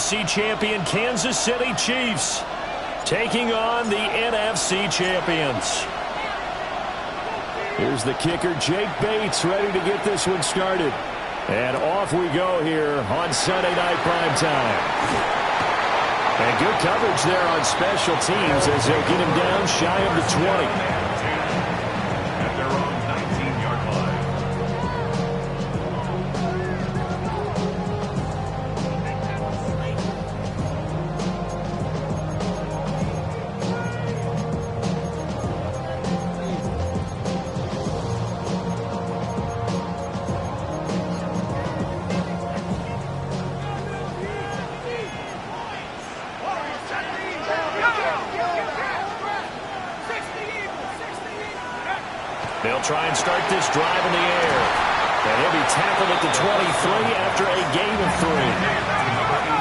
AFC champion Kansas City Chiefs taking on the NFC champions. Here's the kicker, Jake Bates, ready to get this one started. And off we go here on Sunday Night Primetime. And good coverage there on special teams as they'll get him down shy of the 20. At their own 19-yard line. They'll try and start this drive in the air. And he'll be tackled at the 23 after a gain of 3.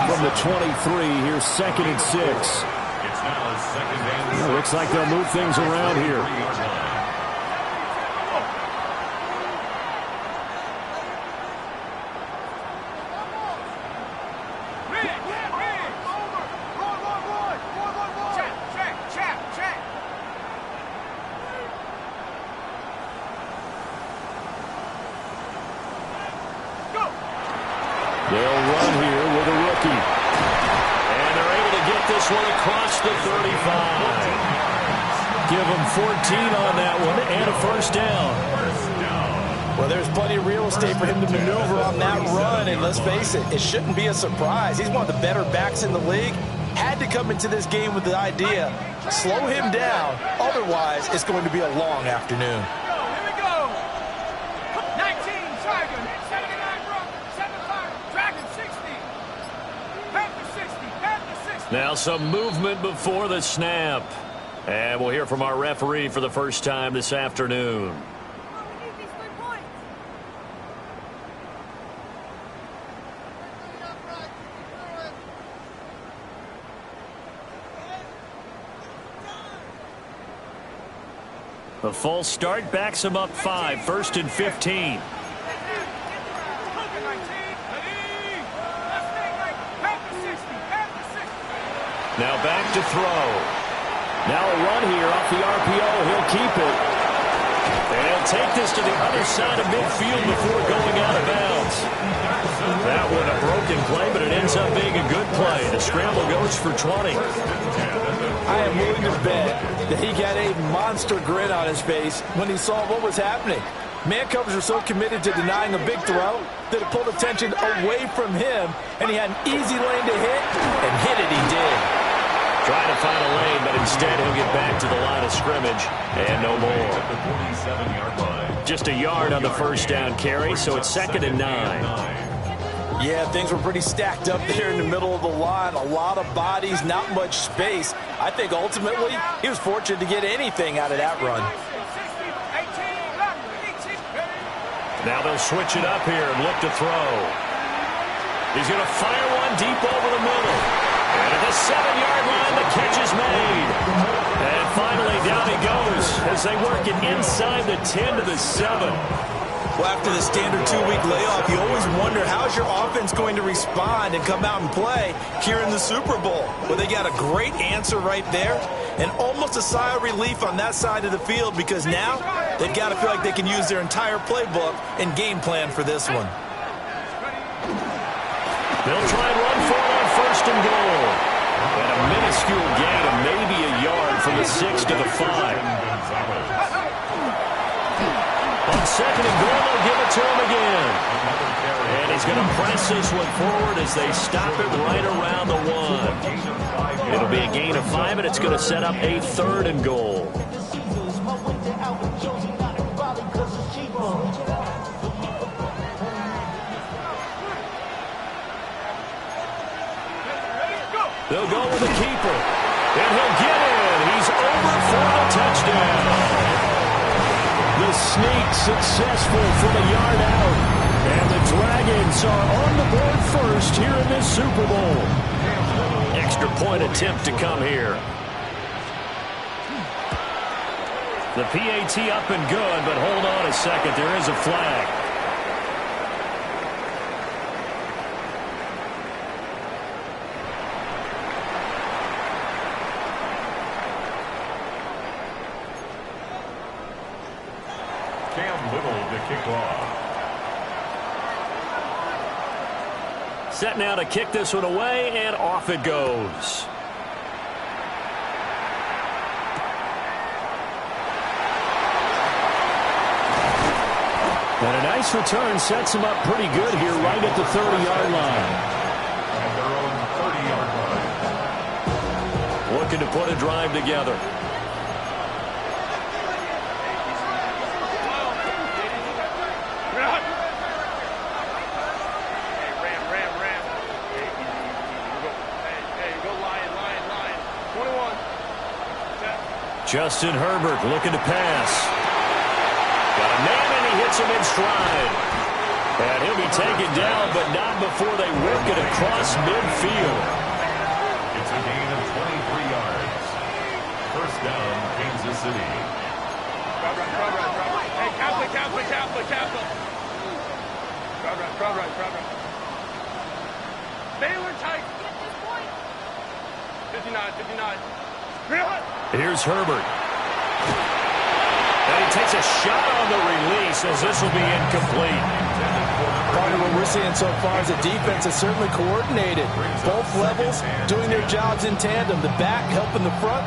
From the 23, here's 2nd and 6. It's now 2nd and 6. Looks like they'll move things around here. They'll run here with a rookie. And they're able to get this one across the 35. Give them 14 on that one and a first down. Well, there's plenty of real estate for him to maneuver on that run, and let's face it, it shouldn't be a surprise. He's one of the better backs in the league. Had to come into this game with the idea, slow him down, otherwise it's going to be a long afternoon. Now some movement before the snap. And we'll hear from our referee for the first time this afternoon. The false start backs him up 5, 1st and 15. Now back to throw. Now a run here off the RPO. He'll keep it. And he'll take this to the other side of midfield before going out of bounds. That one a broken play, but it ends up being a good play. The scramble goes for 20. I am willing to bet that he got a monster grin on his face when he saw what was happening. Man covers are so committed to denying a big throw that it pulled attention away from him, and he had an easy lane to hit, and hit it he did. Trying to find a lane, but instead he'll get back to the line of scrimmage and no more. Just a yard on the first down carry, so it's 2nd and 9. Yeah, things were pretty stacked up there in the middle of the line. A lot of bodies, not much space. I think ultimately he was fortunate to get anything out of that run. Now they'll switch it up here and look to throw. He's going to fire one deep over the middle. And at the 7-yard line, the catch is made. And finally, down he goes as they work it inside the 10 to the 7. Well, after the standard 2-week layoff, you always wonder how's your offense going to respond and come out and play here in the Super Bowl. Well, they got a great answer right there and almost a sigh of relief on that side of the field because now they've got to feel like they can use their entire playbook and game plan for this one. They'll try and run for it on 1st and goal. And a minuscule gain of maybe a yard from the 6 to the 5. On 2nd and goal, they'll give it to him again. And he's going to press this one forward as they stop it right around the 1. It'll be a gain of 5, and it's going to set up a 3rd and goal. They'll go with the keeper. And he'll get in. He's over for the touchdown. The sneak successful from a yard out. And the Dragons are on the board first here in this Super Bowl. Extra point attempt to come here. The PAT up and good, but hold on a second. There is a flag. Kickoff. Set now to kick this one away, and off it goes. And a nice return sets him up pretty good here right at the 30-yard line. At their own 30-yard line. Looking to put a drive together. Justin Herbert looking to pass. Got a man, and he hits him in stride. And he'll be taken down, but not before they work it across midfield. It's a gain of 23 yards. First down, Kansas City. Hey, Kaplan. Crowd right. Baylor tight. 59. Here's Herbert. And he takes a shot on the release as this will be incomplete. Part of what we're seeing so far is the defense is certainly coordinated. Both levels doing their jobs in tandem. The back helping the front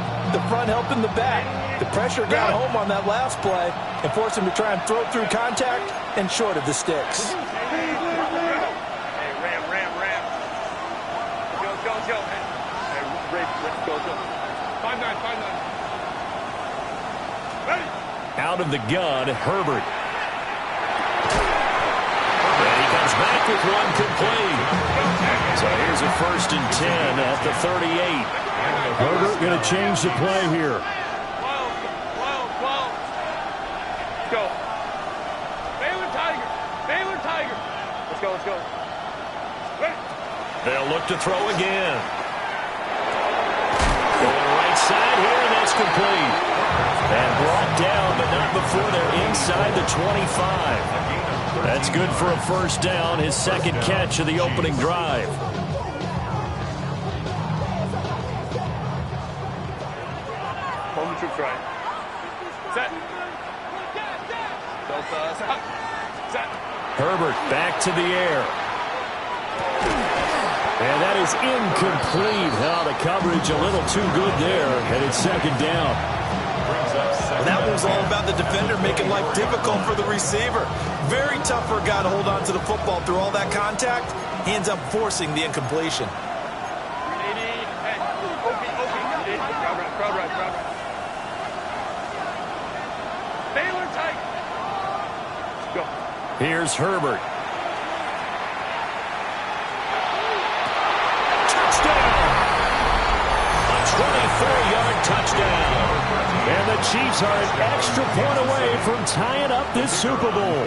helping the back. The pressure got home on that last play and forced him to try and throw through contact and short of the sticks. Hey, Ram. Go. Hey, go. 5-9. Ready. Out of the gun, Herbert. And he comes back with one complete. So here's a 1st and 10 at the 38. Herbert going to change the play here. Wild. Let's go. Baylor Tiger. Let's go. Ready. They'll look to throw again. On the right side here, and that's complete. And brought down, but not before they're inside the 25. That's good for a first down, his second catch of the opening drive. Hold the troops right. Set. Set. Herbert back to the air. And that is incomplete. Now the coverage a little too good there, and it's second down. And that was all about the defender making life difficult for the receiver. Very tough for a guy to hold on to the football through all that contact. He ends up forcing the incompletion. Crowd right. Baylor tight. Go. Here's Herbert. A 24-yard touchdown. And the Chiefs are an extra point away from tying up this Super Bowl.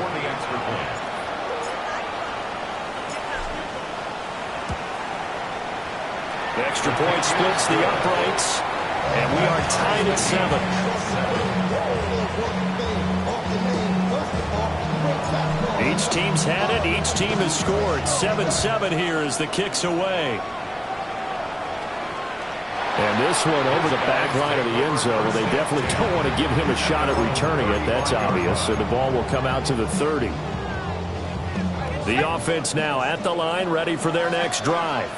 The extra point splits the uprights, and we are tied at 7. Each team's had it. Each team has scored. 7-7 here as the kick's away. And this one over the back line of the end zone. Well, they definitely don't want to give him a shot at returning it. That's obvious. So the ball will come out to the 30. The offense now at the line, ready for their next drive.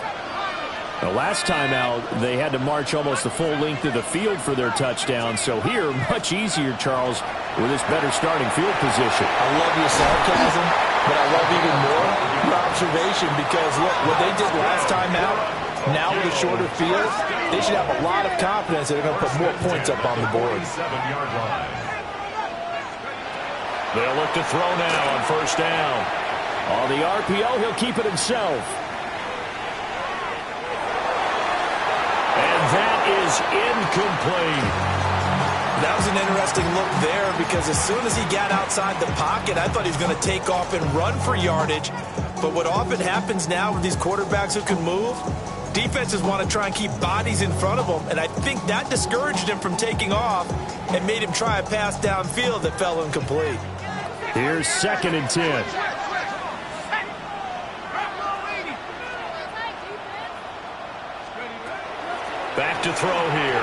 The last time out, they had to march almost the full length of the field for their touchdown. So here, much easier, Charles, with this better starting field position. I love your sarcasm, but I love even more your observation because, look, what they did last time out, now with a shorter field, they should have a lot of confidence that they're going to put more points up on the board. 7-yard line. They'll look to throw now on first down. On the RPO, he'll keep it himself. And that is incomplete. That was an interesting look there because as soon as he got outside the pocket, I thought he was going to take off and run for yardage. But what often happens now with these quarterbacks who can move, defenses want to try and keep bodies in front of them, and I think that discouraged him from taking off and made him try a pass downfield that fell incomplete. Here's 2nd and 10. Back to throw here.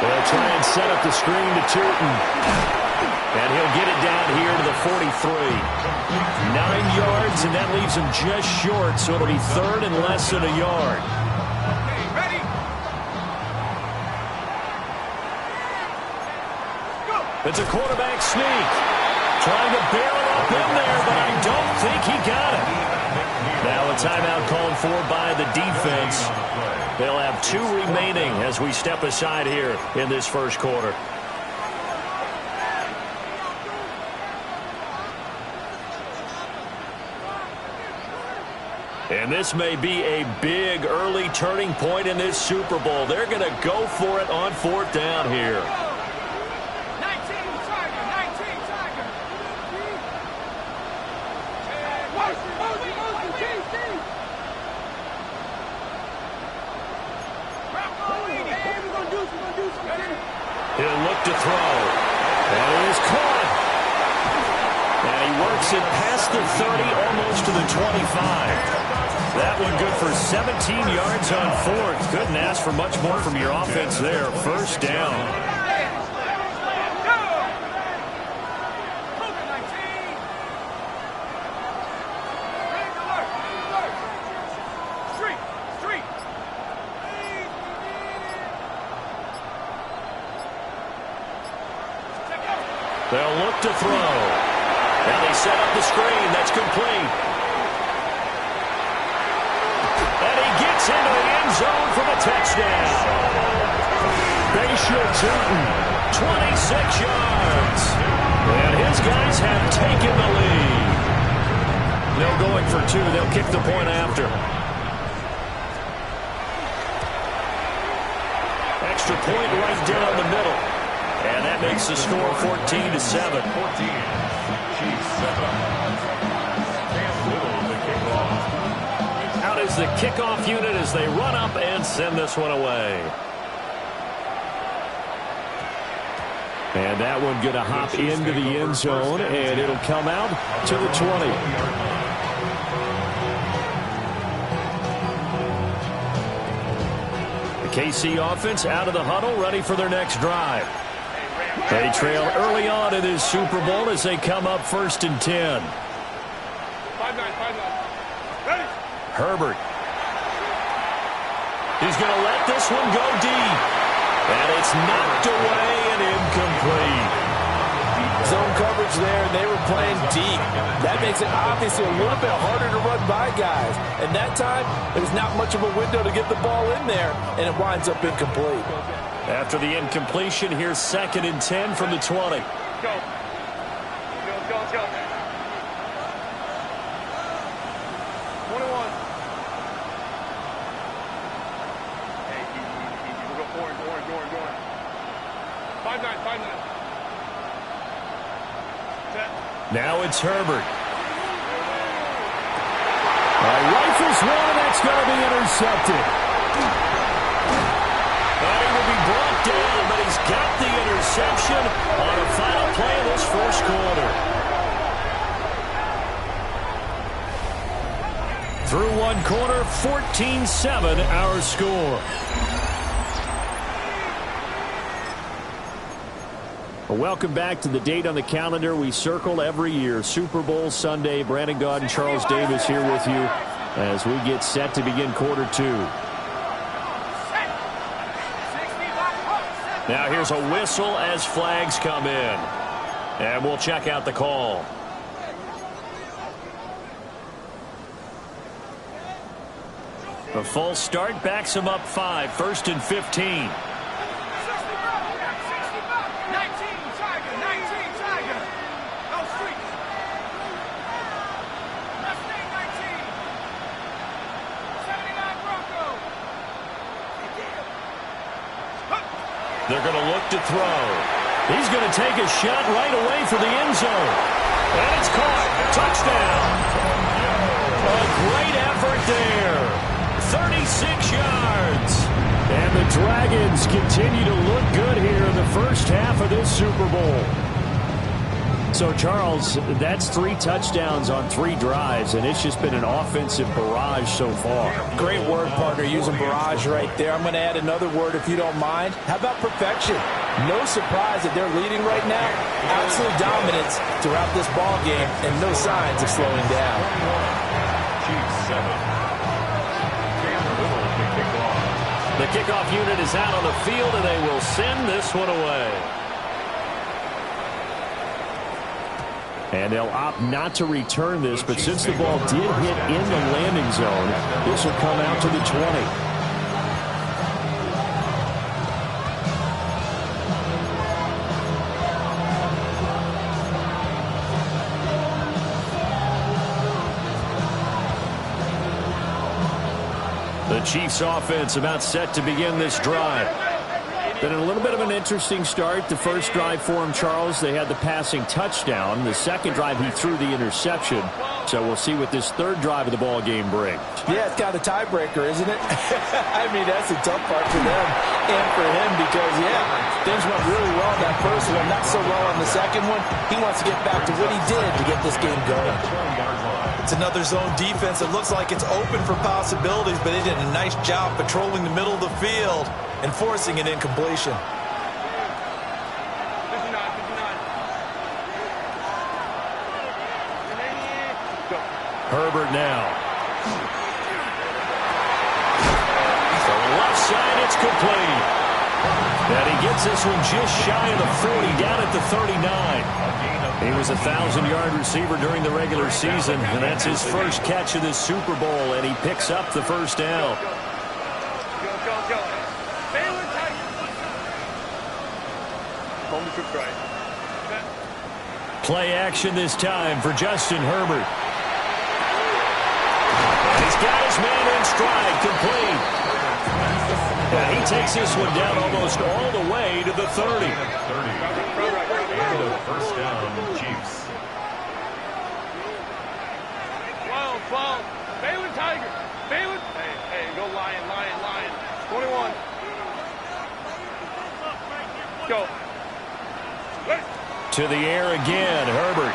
They'll try and set up the screen to Tootin. And he'll get it down here to the 43. 9 yards, and that leaves him just short, so it'll be third and less than a yard. Okay, ready? Go! It's a quarterback sneak. Trying to barrel up in there, but I don't think he got it. Now a timeout called for by the defense. They'll have 2 remaining as we step aside here in this first quarter. And this may be a big early turning point in this Super Bowl. They're going to go for it on 4th down here. 19 Tiger, 19 Tiger. He'll look to throw. And it is caught. And he works it past the 30, almost to the 25. That one good for 17 yards on 4th. Couldn't ask for much more from your offense there. First down. They'll look to throw. Now they set up the screen. That's complete. And he gets into the end zone for the touchdown. Bayshaw Tootin, 26 yards. And his guys have taken the lead. They're going for 2. They'll kick the point after. Extra point right down the middle. And that makes the score 14-7. 14. Chiefs 7. Out is the kickoff unit as they run up and send this one away. And that one going to hop into the end zone, and it'll come out to the 20. The KC offense out of the huddle, ready for their next drive. They trail early on in this Super Bowl as they come up 1st and 10. 5-9, 5-9. Ready? Herbert. He's going to let this one go deep. And it's knocked away and incomplete. Zone coverage there, and they were playing deep. That makes it obviously a little bit harder to run by guys. And that time, there's not much of a window to get the ball in there, and it winds up incomplete. After the incompletion, here's 2nd and 10 from the 20. Go. Let's go. 21. Hey, easy. We'll go orange. 5-9, 5-9. Set. Now it's Herbert. Rifles one, that's going to be intercepted. And he will be brought down, but he's got the interception on a final play of this first quarter. Through one quarter, 14-7 our score. Welcome back to the date on the calendar we circle every year. Super Bowl Sunday. Brandon Gaudin, Charles Davis here with you as we get set to begin quarter 2. Now here's a whistle as flags come in. And we'll check out the call. The false start backs him up 5. 1st and 15. They're going to look to throw. He's going to take a shot right away for the end zone. And it's caught. Touchdown. A great effort there. 36 yards. And the Dragons continue to look good here in the first half of this Super Bowl. So, Charles, that's 3 touchdowns on 3 drives, and it's just been an offensive barrage so far. Great word, partner, using barrage right there. I'm going to add another word if you don't mind. How about perfection? No surprise that they're leading right now. Absolute dominance throughout this ball game and no signs of slowing down. Chiefs 7. Cam Little to kick off. The kickoff unit is out on the field, and they will send this one away. And they'll opt not to return this, but since the ball did hit in the landing zone, this will come out to the 20. The Chiefs offense about set to begin this drive. Been a little bit of an interesting start. The first drive for him, Charles, they had the passing touchdown. The second drive, he threw the interception. So we'll see what this third drive of the ball game brings. Yeah, it's got a tiebreaker, isn't it? I mean, that's the tough part for them and for him because, yeah, things went really well on that first one, not so well on the second one. He wants to get back to what he did to get this game going. It's another zone defense. It looks like it's open for possibilities, but they did a nice job patrolling the middle of the field and forcing an incompletion. 59, 59. Herbert now. The left side, it's complete. And he gets this one just shy of the 40, down at the 39. He was a 1,000-yard receiver during the regular season, and that's his first catch of this Super Bowl, and he picks up the first down. Go. Baylor Tigers. Home to right. Play action this time for Justin Herbert. And he's got his man in stride, complete. And he takes this one down almost all the way to the 30. And a first down, Chiefs. 12. Baylor Tigers. Baylor. Hey, go Lion. 21. Go. Ready. To the air again, Herbert.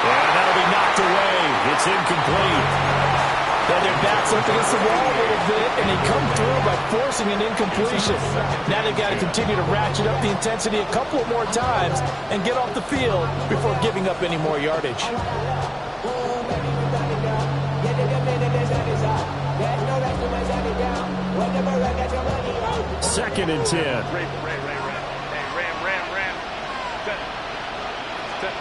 And that'll be knocked away. It's incomplete. Now their backs up against the wall a little bit, and they come through by forcing an incompletion. Now they've got to continue to ratchet up the intensity a couple more times and get off the field before giving up any more yardage. Second and 10. Ram. Set.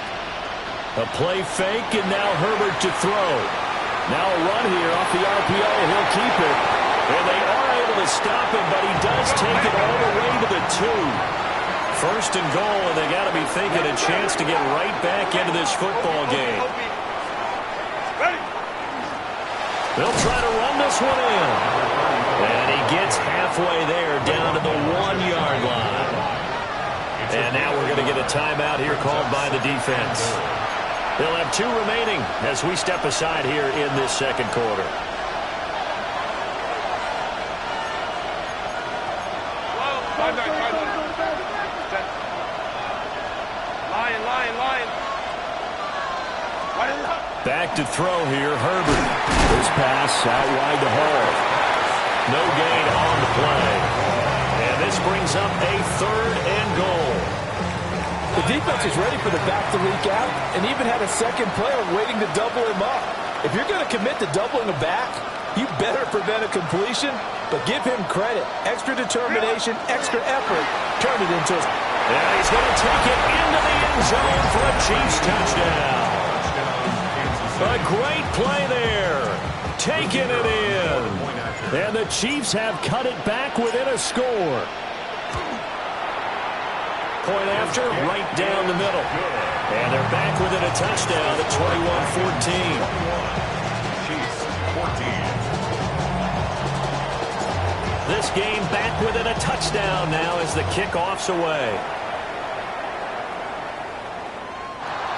A play fake, and now Herbert to throw. Now a run here off the RPO. He'll keep it. And they are able to stop him, but he does take it all the way to the 2. First and goal, and they got to be thinking a chance to get right back into this football game. Ready. They'll try to run this one in. And he gets halfway there, down to the 1-yard line. And now we're going to get a timeout here called by the defense. They'll have 2 remaining as we step aside here in this second quarter. Five nine. Set. Lion. Back to throw here, Herbert. This pass out wide to Hall. No gain on the play. And this brings up a 3rd and goal. The defense is ready for the back to leak out and even had a second player waiting to double him up. If you're going to commit to doubling a back, you better prevent a completion, but give him credit. Extra determination, extra effort, turn it into a... And he's going to take it into the end zone for a Chiefs touchdown. A great play there. Taking it in. And the Chiefs have cut it back within a score. Point after, right down the middle. And they're back within a touchdown at 21-14. Chiefs 14. This game back within a touchdown now as the kickoff's away.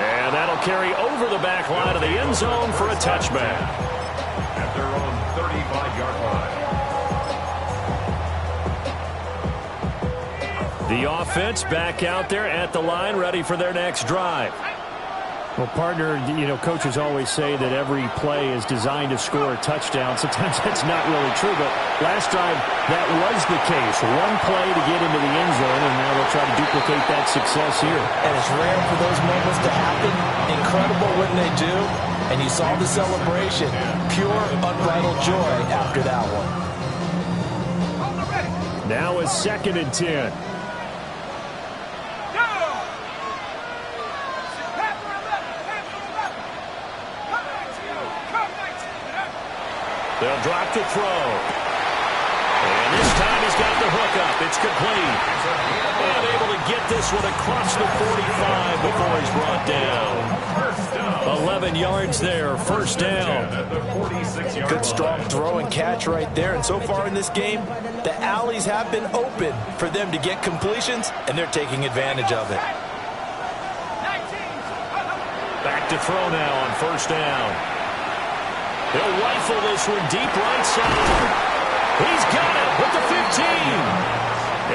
And that'll carry over the back line of the end zone for a touchback. At their own 35-yard line. The offense back out there at the line, ready for their next drive. Well, partner, coaches always say that every play is designed to score a touchdown. Sometimes that's not really true, but last drive, that was the case. One play to get into the end zone, and now they'll try to duplicate that success here. And it's rare for those moments to happen. Incredible when they do. And you saw the celebration. Pure, unbridled joy after that one. Now a 2nd and 10. They'll drop to throw. And this time he's got the hook up. It's complete. And able to get this one across the 45 before he's brought down. 11 yards there, first down. Good strong throw and catch right there. And so far in this game, the alleys have been open for them to get completions, and they're taking advantage of it. Back to throw now on first down. He'll rifle this one deep right side. He's got it with the 15.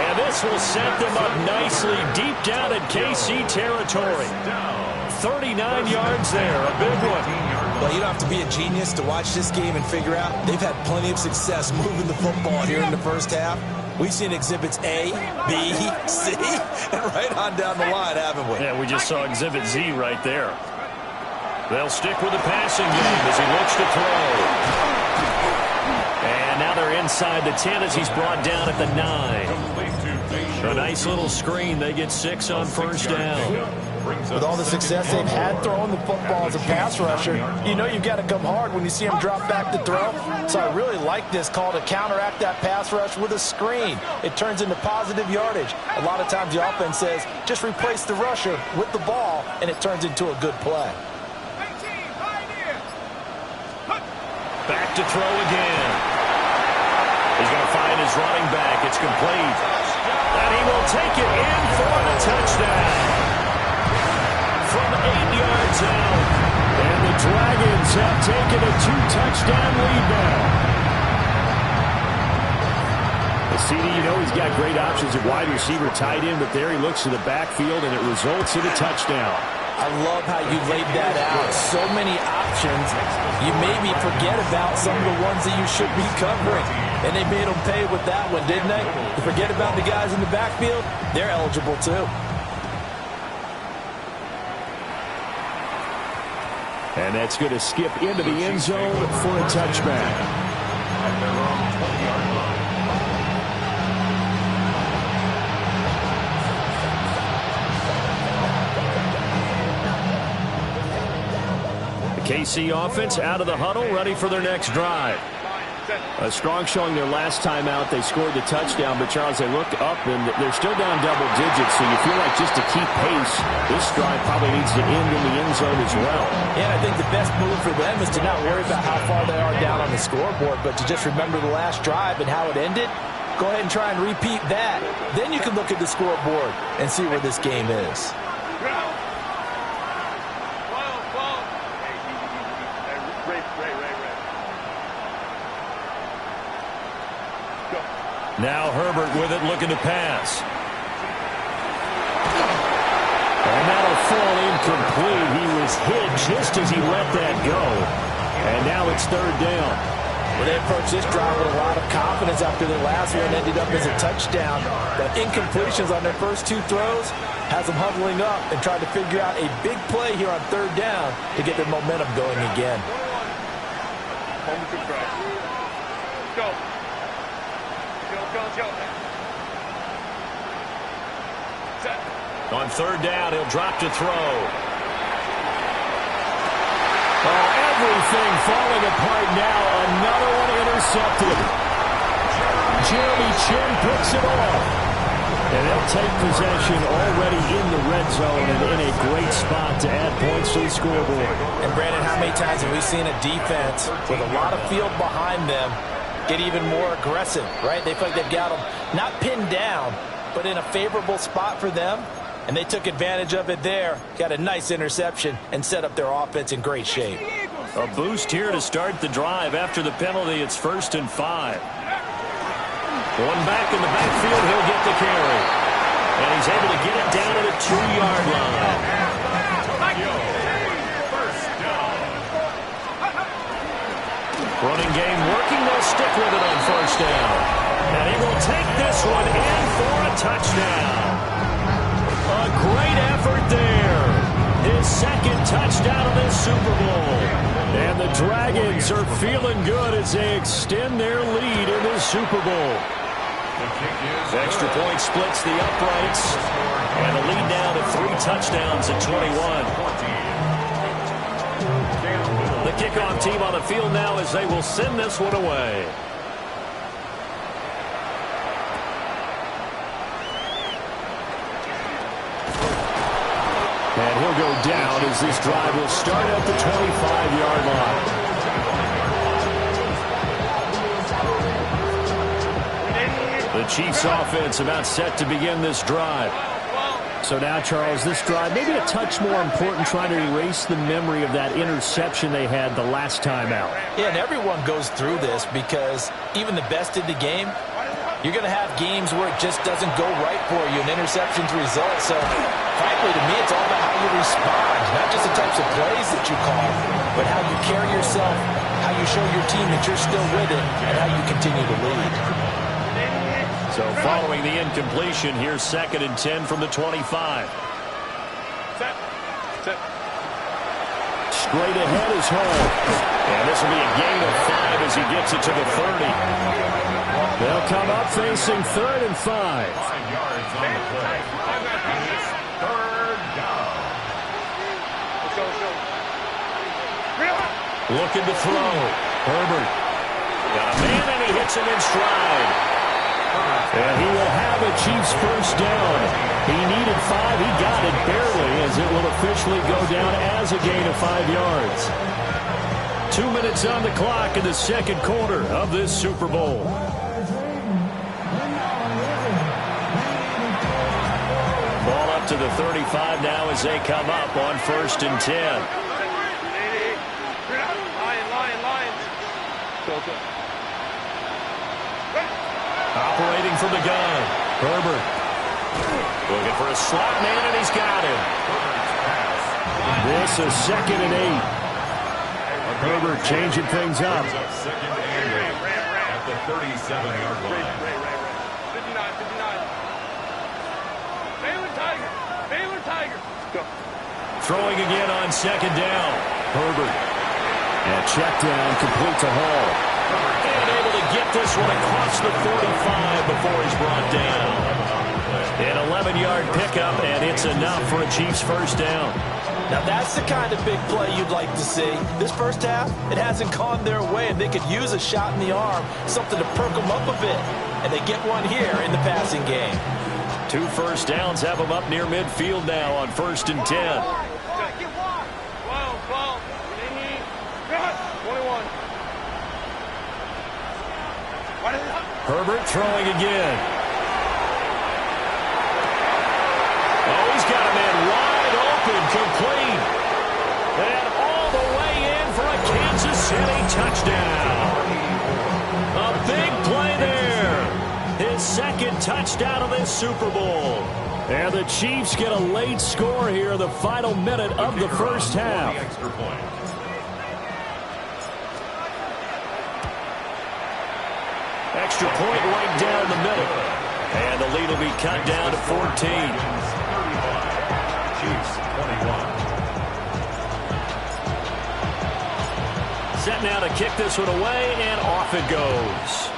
And this will set them up nicely deep down in KC territory. 39 yards there, a big one. Well, you don't have to be a genius to watch this game and figure out they've had plenty of success moving the football here in the first half. We've seen exhibits A, B, C, and right on down the line, haven't we? Yeah, we just saw exhibit Z right there. They'll stick with the passing game as he looks to throw. And now they're inside the 10 as he's brought down at the 9. A nice little screen. They get 6 on first down. With all the success they've had throwing the football as a pass rusher, you know you've got to come hard when you see them drop back to throw. So I really like this call to counteract that pass rush with a screen. It turns into positive yardage. A lot of times the offense says, just replace the rusher with the ball, and it turns into a good play. Back to throw again. He's going to find his running back. It's complete. And he will take it in for the touchdown. From 8 yards out. And the Dragons have taken a 2-touchdown lead now. CD, he's got great options at wide receiver, tight end, but there he looks to the backfield, and it results in a touchdown. I love how you laid that out. So many options. You maybe forget about some of the ones that you should be covering. And they made them pay with that one, didn't they? You forget about the guys in the backfield, they're eligible too. And that's going to skip into the end zone for a touchback. At their own 20-yard line. KC offense out of the huddle, ready for their next drive. A strong showing their last time out. They scored the touchdown, but Charles, they look up and they're still down double digits, so you feel like just to keep pace, this drive probably needs to end in the end zone as well. Yeah, I think the best move for them is to not worry about how far they are down on the scoreboard, but to just remember the last drive and how it ended. Go ahead and try and repeat that. Then you can look at the scoreboard and see where this game is. Now Herbert with it, looking to pass. And that'll fall incomplete. He was hit just as he let that go. And now it's third down. Well, they approached this drive with a lot of confidence after their last one ended up as a touchdown. But incompletions on their first 2 throws has them huddling up and trying to figure out a big play here on third down to get their momentum going again. Go. On third down, he'll drop to throw. Oh, everything falling apart now. Another one intercepted. Jeremy Chin picks it off. And they'll take possession already in the red zone and in a great spot to add points to the scoreboard. And Brandon, how many times have we seen a defense with a lot of field behind them get even more aggressive, right? They feel like they've got them not pinned down, but in a favorable spot for them. And they took advantage of it there, got a nice interception, and set up their offense in great shape. A boost here to start the drive. After the penalty, it's 1st and 5. One back in the backfield, he'll get the carry. And he's able to get it down to the 2-yard line. Running game working. They'll stick with it on first down. And he will take this one in for a touchdown. A great effort there. His second touchdown of this Super Bowl. And the Dragons are feeling good as they extend their lead in this Super Bowl. Extra point splits the uprights. And the lead now to 3 touchdowns at 21. The kickoff team on the field now as they will send this one away. And he'll go down as this drive will start at the 25-yard line. The Chiefs offense about set to begin this drive. So now, Charles, this drive maybe a touch more important, trying to erase the memory of that interception they had the last time out. Yeah, and everyone goes through this because even the best in the game, you're going to have games where it just doesn't go right for you, and interceptions result. So, frankly, to me, it's all about how you respond, not just the types of plays that you call, but how you carry yourself, how you show your team that you're still with it, and how you continue to lead. So following the incompletion, here's 2nd and 10 from the 25. Set. Straight ahead is home. And this will be a gain of 5 as he gets it to the 30. They'll come up facing 3rd and 5. 5 yards on the play. It's 3rd down. Let's go. Looking to throw. Herbert. Got a man and he hits him in stride. And he will have a Chiefs first down. He needed 5. He got it barely as it will officially go down as a gain of 5 yards. 2 minutes on the clock in the second quarter of this Super Bowl. Ball up to the 35 now as they come up on 1st and 10. Line. Go. Operating from the gun. Herbert. Looking for a slot man, and he's got him. This is 2nd and 8. Herbert changing things up. 2nd and 8 at the 37-yard line. 59. Baylor Tiger. Go. Throwing again on 2nd down. Herbert. And check down complete to Hall. And able to get this one across the 45 before he's brought down. An 11-yard pickup, and it's enough for a Chiefs first down. Now that's the kind of big play you'd like to see. This first half, it hasn't gone their way, and they could use a shot in the arm, something to perk them up a bit. And they get one here in the passing game. 2 first downs have them up near midfield now on 1st and 10. 21. Herbert throwing again. Oh, he's got a man wide open, complete. And all the way in for a Kansas City touchdown. A big play there. His 2nd touchdown of this Super Bowl. And the Chiefs get a late score here, the final minute of the first half. Extra point. Extra point right down the middle. And the lead will be cut down to 14. 35. Chiefs 21. Set now to kick this one away, and off it goes.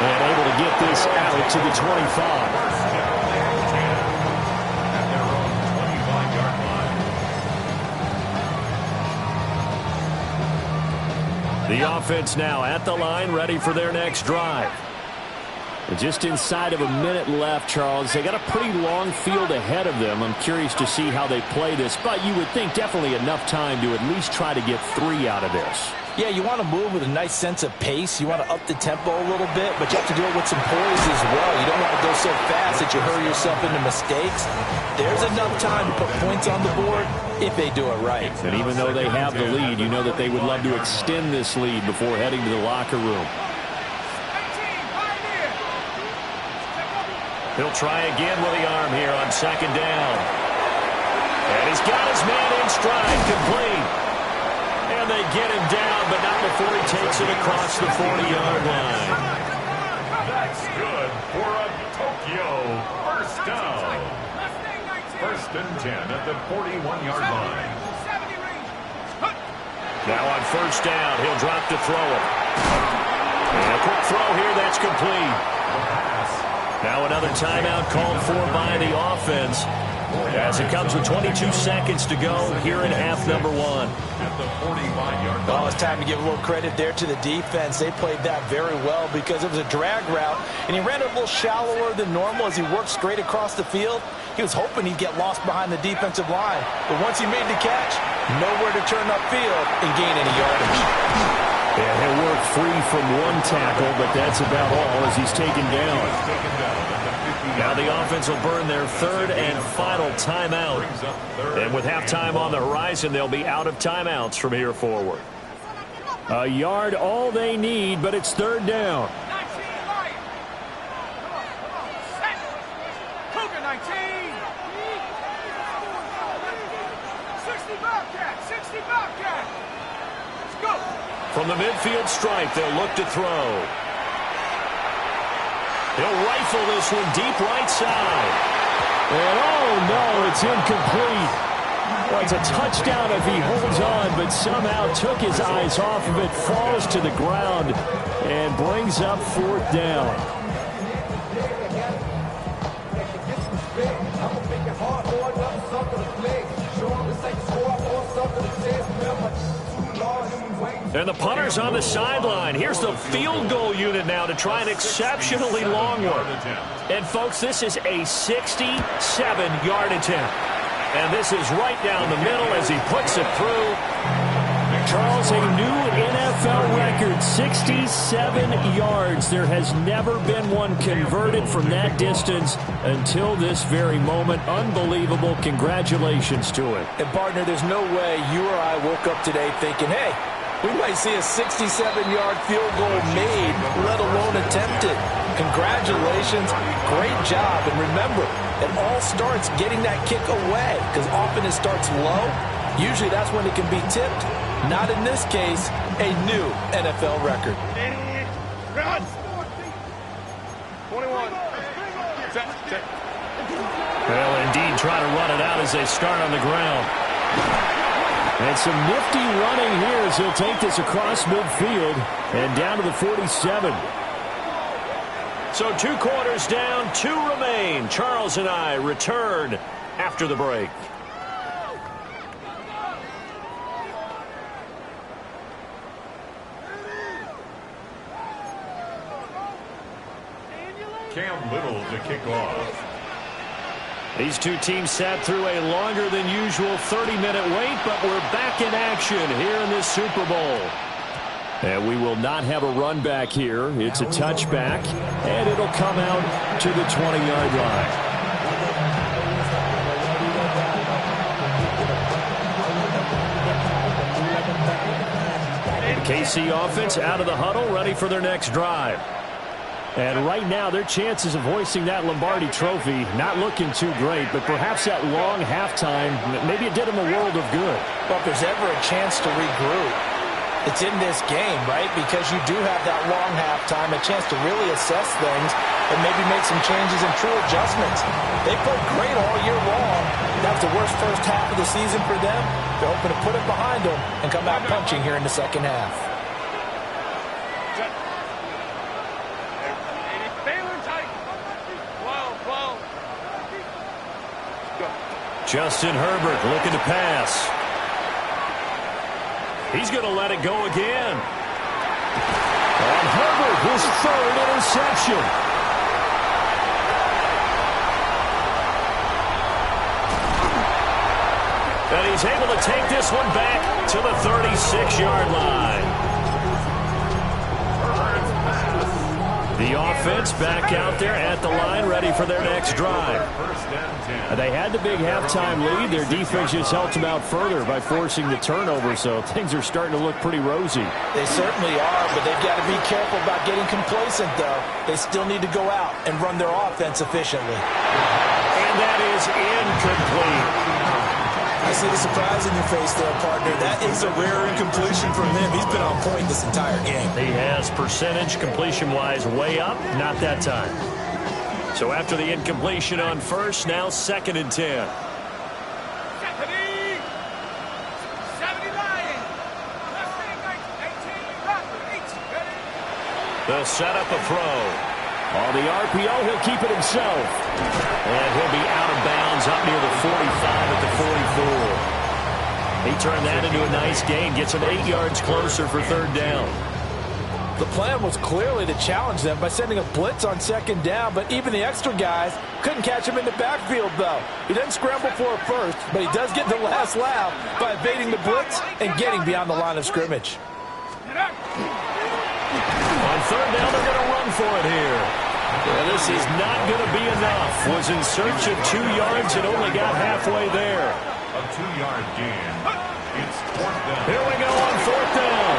And able to get this out to the 25. The offense now at the line, ready for their next drive. Just inside of a minute left, Charles. They got a pretty long field ahead of them. I'm curious to see how they play this, but you would think definitely enough time to at least try to get 3 out of this. Yeah, you want to move with a nice sense of pace. You want to up the tempo a little bit, but you have to do it with some poise as well. You don't want to go so fast that you hurry yourself into mistakes. There's enough time to put points on the board if they do it right. And even though they have the lead, you know that they would love to extend this lead before heading to the locker room. He'll try again with the arm here on 2nd down. And he's got his man in stride, complete. And they get him down, but not before he takes it across the 40-yard line. That's good for a Tokyo first down. First and 10 at the 41-yard line. Now on first down, he'll drop to throw it. And a quick throw here, that's complete. Now another timeout called for by the offense, as it comes with 22 seconds to go here in half number one. Well, it's time to give a little credit there to the defense. They played that very well because it was a drag route, and he ran it a little shallower than normal as he worked straight across the field. He was hoping he'd get lost behind the defensive line, but once he made the catch, nowhere to turn upfield and gain any yardage. Yeah, he'll work free from one tackle, but that's about all as he's taken down. Now the offense will burn their third and final timeout. And with halftime on the horizon, they'll be out of timeouts from here forward. A yard all they need, but it's third down. 60 Bobcat. Let's go. From the midfield stripe, they'll look to throw. He'll rifle this one deep right side. And oh no, it's incomplete. Well, it's a touchdown if he holds on, but somehow took his eyes off of it, falls to the ground, and brings up fourth down. And the punter's on the sideline. Here's the field goal unit now to try an exceptionally long one. And, folks, this is a 67-yard attempt. And this is right down the middle as he puts it through. Charles, a new NFL record, 67 yards. There has never been one converted from that distance until this very moment. Unbelievable. Congratulations to him. And, partner, there's no way you or I woke up today thinking, hey, we might see a 67-yard field goal made, let alone attempted. Congratulations. Great job. And remember, it all starts getting that kick away, because often it starts low. Usually that's when it can be tipped. Not in this case, a new NFL record. Run. 21. Set. Well, indeed, try to run it out as they start on the ground. And some nifty running here as he'll take this across midfield and down to the 47. So 2 quarters down, 2 remain. Charles and I return after the break. Cam Little to kick off. These two teams sat through a longer than usual 30-minute wait, but we're back in action here in this Super Bowl. And we will not have a run back here. It's a touchback, and it'll come out to the 20-yard line. The KC offense out of the huddle, ready for their next drive. And right now, their chances of hoisting that Lombardi trophy not looking too great, but perhaps that long halftime, maybe it did them a world of good. But if there's ever a chance to regroup, it's in this game, right? Because you do have that long halftime, a chance to really assess things and maybe make some changes and true adjustments. They played great all year long. That was the worst first half of the season for them. They're hoping to put it behind them and come out punching here in the second half. Justin Herbert looking to pass. He's going to let it go again. And Herbert, his third interception. And he's able to take this one back to the 36-yard line. The offense back out there at the line, ready for their next drive. They had the big halftime lead. Their defense just helped them out further by forcing the turnover, so things are starting to look pretty rosy. They certainly are, but they've got to be careful about getting complacent, though. They still need to go out and run their offense efficiently. And that is incomplete. I see the surprise in your face there, partner. That is a rare incompletion from him. He's been on point this entire game. He has percentage completion-wise way up, not that time. So after the incompletion on first, now 2nd and 10. They'll set up a throw. On the RPO, he'll keep it himself. And he'll be out of bounds up near the 45 at the 44. He turned that into a nice gain, gets him 8 yards closer for 3rd down. The plan was clearly to challenge them by sending a blitz on 2nd down, but even the extra guys couldn't catch him in the backfield, though. He doesn't scramble for a first, but he does get the last laugh by evading the blitz and getting beyond the line of scrimmage. On 3rd down, they're going to run for it here. Well, this is not going to be enough. Was in search of 2 yards and only got halfway there. A 2-yard gain. It's 4th down. Here we go on 4th down.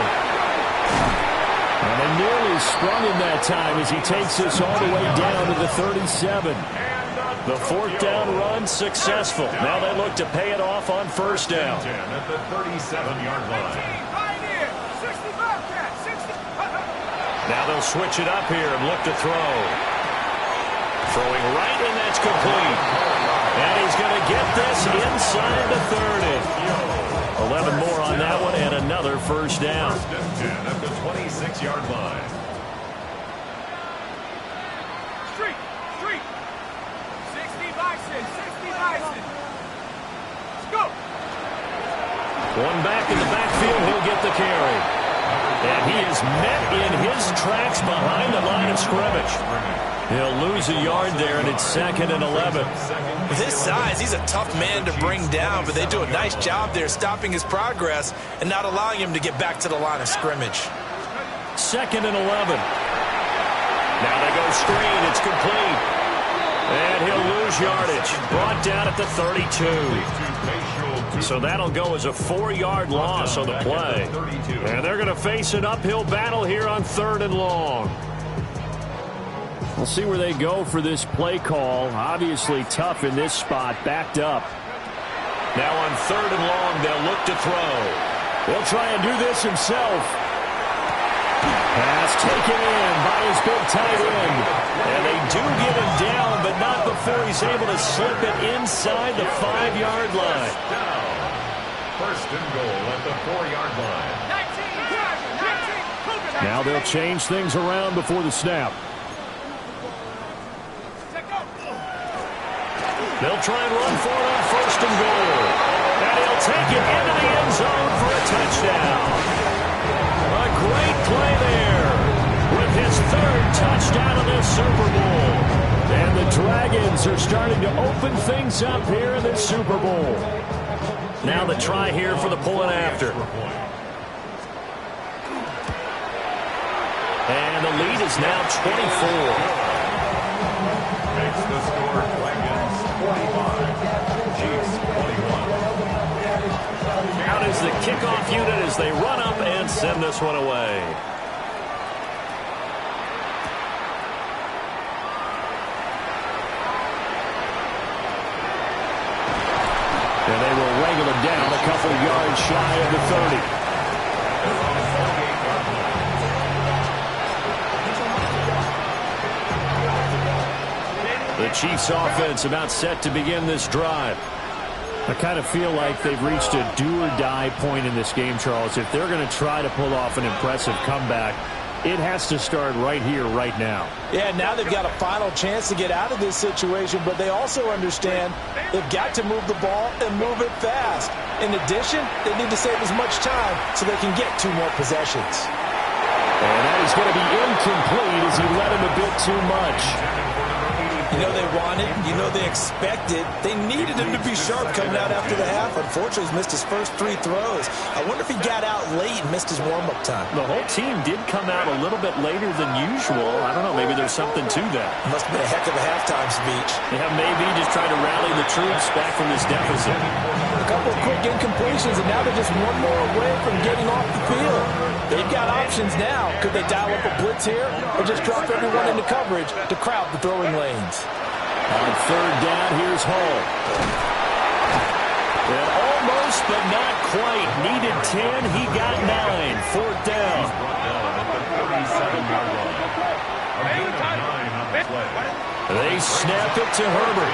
And they nearly sprung him that time as he takes us all the way down to the 37. The 4th down run successful. Now they look to pay it off on 1st down. At the 37-yard line. Now they'll switch it up here and look to throw. Throwing right, and that's complete. And he's going to get this inside the 30. 11 more on that one, and another 1st down. 1st and 10 at the 26-yard line. Street. 60 bison. Let's go. One back in the backfield, he'll get the carry. And he is met in his tracks behind the line of scrimmage. He'll lose a yard there, and it's 2nd and 11. With his size, he's a tough man to bring down, but they do a nice job there stopping his progress and not allowing him to get back to the line of scrimmage. 2nd and 11. Now they go screen. It's complete. And he'll lose yardage. Brought down at the 32. So that'll go as a 4-yard loss on the play. And they're going to face an uphill battle here on 3rd and long. We'll see where they go for this play call. Obviously tough in this spot, backed up. Now on 3rd and long, they'll look to throw. He'll try and do this himself. Pass taken in by his big tight end. And they do get him down, but not before he's able to slip it inside the 5-yard line. 1st and goal at the 4-yard line. Now they'll change things around before the snap. They'll try and run for it on 1st and goal. And he'll take it into the end zone for a touchdown. A great play there with his 3rd touchdown of this Super Bowl. And the Dragons are starting to open things up here in this Super Bowl. Now the try here for the pull and after. And the lead is now 24. Makes the score Dragons 45. Chiefs 21. Out is the kickoff unit as they run up and send this one away. And they will wrangle him down a couple yards shy of the 30. The Chiefs offense about set to begin this drive. I kind of feel like they've reached a do-or-die point in this game, Charles. If they're going to try to pull off an impressive comeback, it has to start right here, right now. Yeah, now they've got a final chance to get out of this situation, but they also understand they've got to move the ball and move it fast. In addition, they need to save as much time so they can get 2 more possessions. And that is going to be incomplete as he led him a bit too much. You know they wanted, you know they expected. They needed him to be sharp coming out after the half. Unfortunately, he's missed his first 3 throws. I wonder if he got out late and missed his warm-up time. The whole team did come out a little bit later than usual. I don't know, maybe there's something to that. Must have been a heck of a halftime speech. Yeah, maybe just trying to rally the troops back from this deficit. A couple of quick incompletions, and now they're just 1 more away from getting off the field. They've got options now. Could they dial up a blitz here or just drop everyone into coverage to crowd the throwing lanes? On 3rd down, here's Hall. And Close, but not quite. Needed 10. He got 9. Fourth down. Brought down at the 37-yard line. A gain of 9 on the play. They snap it to Herbert.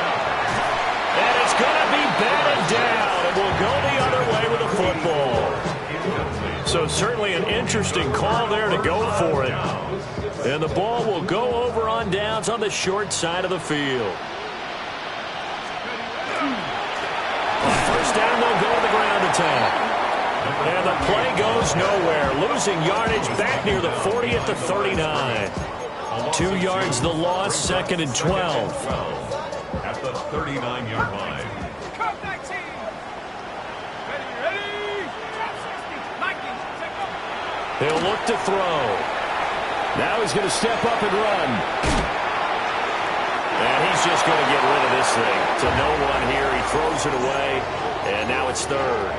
And it's going to be batted down. And we'll go the other way with the football. So certainly an interesting call there to go for it. And the ball will go over on downs on the short side of the field. First down, they'll go to the ground attack. And the play goes nowhere. Losing yardage back near the 40 at the 39. 2 yards the loss, 2nd and 12. At the 39-yard line. He'll look to throw. Now he's going to step up and run. And he's just going to get rid of this thing to no one here. He throws it away, and now it's third.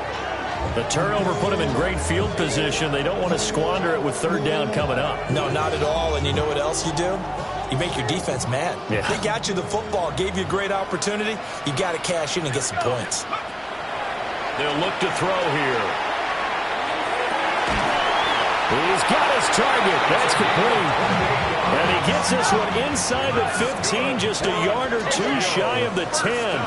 The turnover put him in great field position. They don't want to squander it with third down coming up. No, not at all. And you know what else you do? You make your defense mad. Yeah. They got you the football, gave you a great opportunity. You got to cash in and get some points. They'll look to throw here. He's got his target. That's complete. And he gets this one inside the 15, just a yard or two shy of the 10.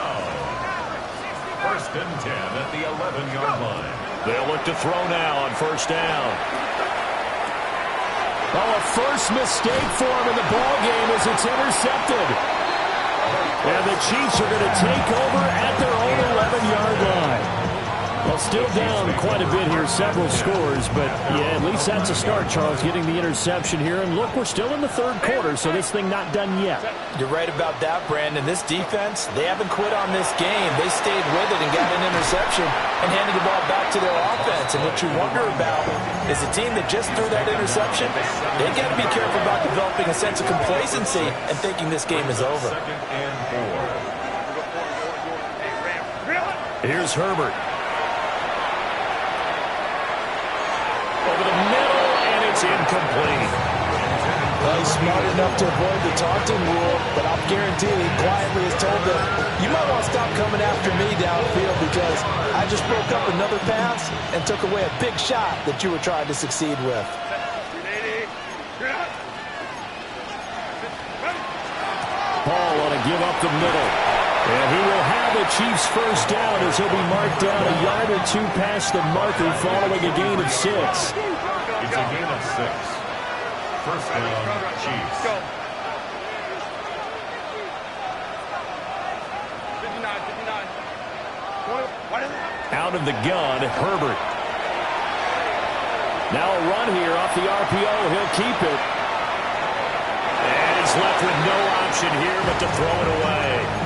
First and 10 at the 11-yard line. They'll look to throw now on first down. Oh, a first mistake for him in the ball game as it's intercepted. And the Chiefs are going to take over at their own 11-yard line. Well, still down quite a bit here, several scores, but yeah, at least that's a start, Charles, getting the interception here. And look, we're still in the third quarter, so this thing not done yet. You're right about that, Brandon. This defense, they haven't quit on this game. They stayed with it and got an interception and handed the ball back to their offense. And what you wonder about is a team that just threw that interception, they got to be careful about developing a sense of complacency and thinking this game is over. Second and 4. Here's Herbert. Over the middle, and it's incomplete. Well, he's smart enough to avoid the taunting rule, but I'll guarantee he quietly has told them, you might want to stop coming after me downfield because I just broke up another pass and took away a big shot that you were trying to succeed with. Paul on a give up the middle. And he will have the Chiefs first down as he'll be marked down a yard or two past the marker following a gain of 6. It's a gain of 6. First down, Chiefs. Out of the gun, Herbert. Now a run here off the RPO. He'll keep it. And he's left with no option here but to throw it away.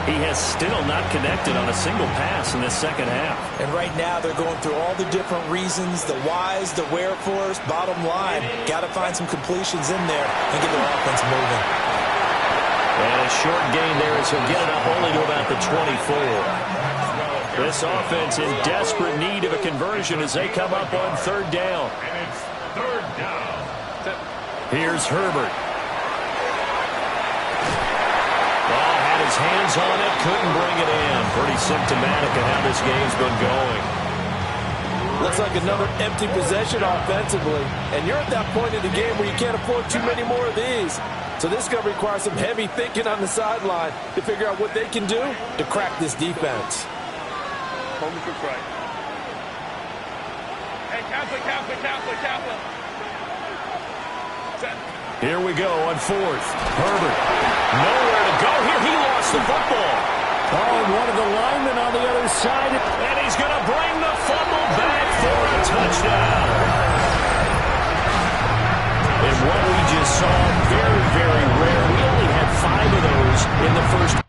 He has still not connected on a single pass in this second half. And right now they're going through all the different reasons, the whys, the wherefores. Bottom line, got to find some completions in there and get their offense moving. And a short gain there as he'll get it up only to about the 24. This offense in desperate need of a conversion as they come up on third down. And it's third down. Here's Herbert. His hands on it, couldn't bring it in. Pretty symptomatic of how this game's been going. Looks like another empty possession offensively. And you're at that point in the game where you can't afford too many more of these. So this is going to require some heavy thinking on the sideline to figure out what they can do to crack this defense. Hey, Kaplan. Here we go on fourth. Herbert. Nowhere to go here. He lost the football. Oh, and one of the linemen on the other side. And he's going to bring the fumble back for a touchdown. And what we just saw, very, very rare. We only had 5 of those in the first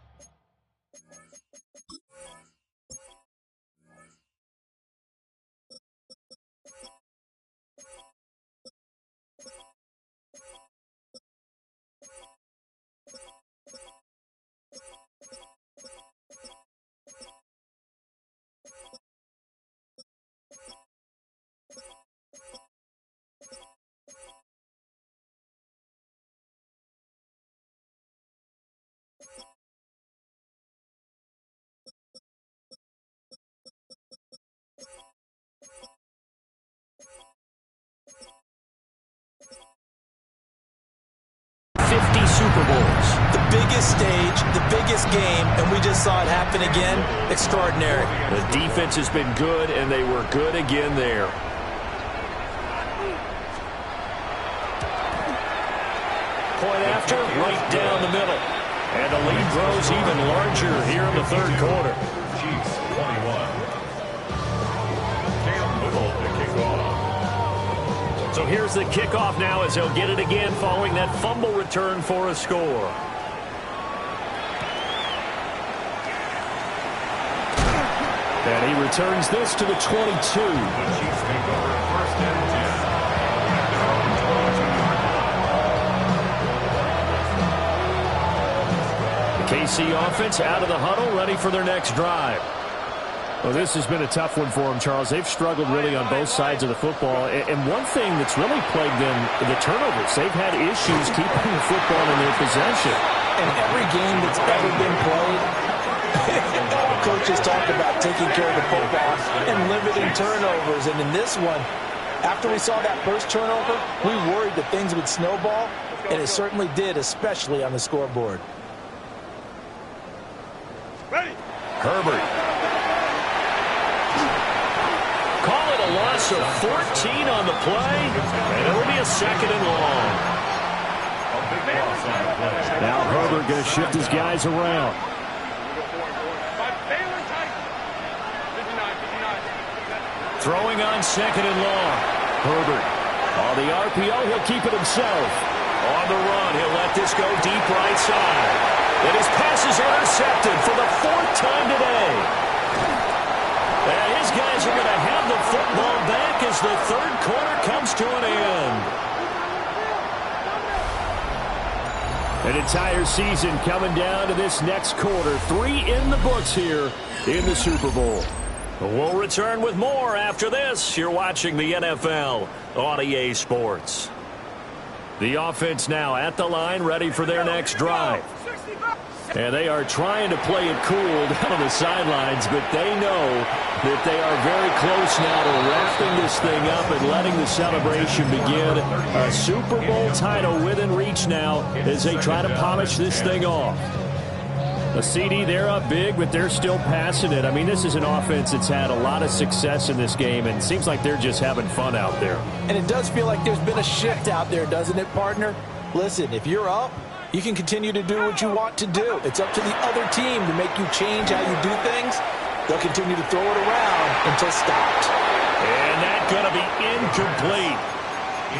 Super Bowls. The biggest stage, the biggest game, and we just saw it happen again. Extraordinary. The defense has been good, and they were good again there. Point after, right down the middle. And the lead grows even larger here in the third quarter. Chiefs 21. Cam Little to kick off. So here's the kickoff now as he'll get it again following that fumble return for a score. And he returns this to the 22. The Chiefs take over first and 10. KC offense out of the huddle, ready for their next drive. Well, this has been a tough one for them, Charles. They've struggled really on both sides of the football. And one thing that's really plagued them, the turnovers. They've had issues keeping the football in their possession. In every game that's ever been played, coaches talk about taking care of the football and limiting turnovers. And in this one, after we saw that first turnover, we worried that things would snowball, and it certainly did, especially on the scoreboard. Herbert. Call it a loss of 14 on the play, and it'll be a second and long. Now Herbert going to shift his guys around. Throwing on second and long. Herbert. On the RPO, he'll keep it himself. On the run, he'll let this go deep right side. And his pass is intercepted for the fourth time today. And his guys are going to have the football back as the third quarter comes to an end. An entire season coming down to this next quarter. 3 in the books here in the Super Bowl. We'll return with more after this. You're watching the NFL on EA Sports. The offense now at the line, ready for their next drive. And they are trying to play it cool down on the sidelines, but they know that they are very close now to wrapping this thing up and letting the celebration begin. A Super Bowl title within reach now as they try to polish this thing off. A CD, they're up big, but they're still passing it. I mean, this is an offense that's had a lot of success in this game, and it seems like they're just having fun out there. And it does feel like there's been a shift out there, doesn't it, partner? Listen, if you're up, you can continue to do what you want to do. It's up to the other team to make you change how you do things. They'll continue to throw it around until stopped. And that's going to be incomplete.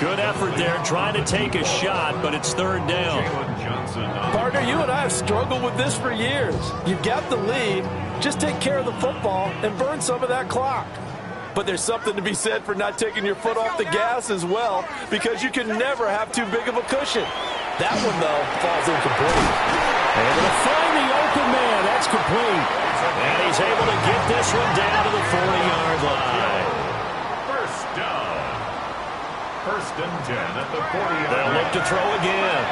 Good effort there, trying to take a shot, but it's third down. Partner, you and I have struggled with this for years. You've got the lead. Just take care of the football and burn some of that clock. But there's something to be said for not taking your foot off the gas as well, because you can never have too big of a cushion. That one, though, falls incomplete. Able to find the open man. That's complete. And he's able to get this one down to the 40-yard line. First down. First and 10 at the 40-yard line. They'll look to throw again.